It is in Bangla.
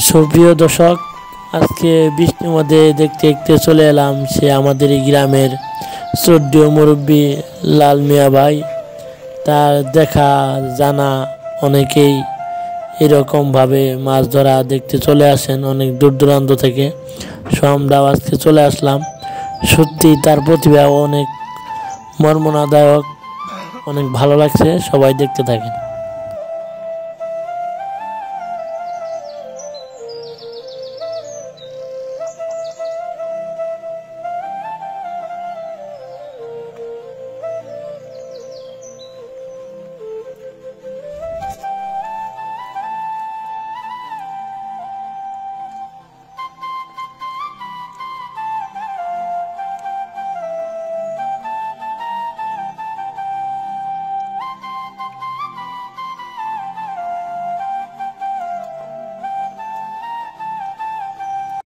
সুপ্রিয় দর্শক, আজকে বৃষ্টির মধ্যে দেখতে দেখতে চলে এলাম সে আমাদের এই গ্রামের শ্রদ্ধেয় মুরব্বী লাল মিয়া ভাই। তার দেখা জানা অনেকেই এরকমভাবে মাছ ধরা দেখতে চলে আসেন অনেক দূর দূরান্ত থেকে। আমরাও আজকে চলে আসলাম। সত্যি তার প্রতিভা অনেক মর্মনাদায়ক, অনেক ভালো লাগছে। সবাই দেখতে থাকেন।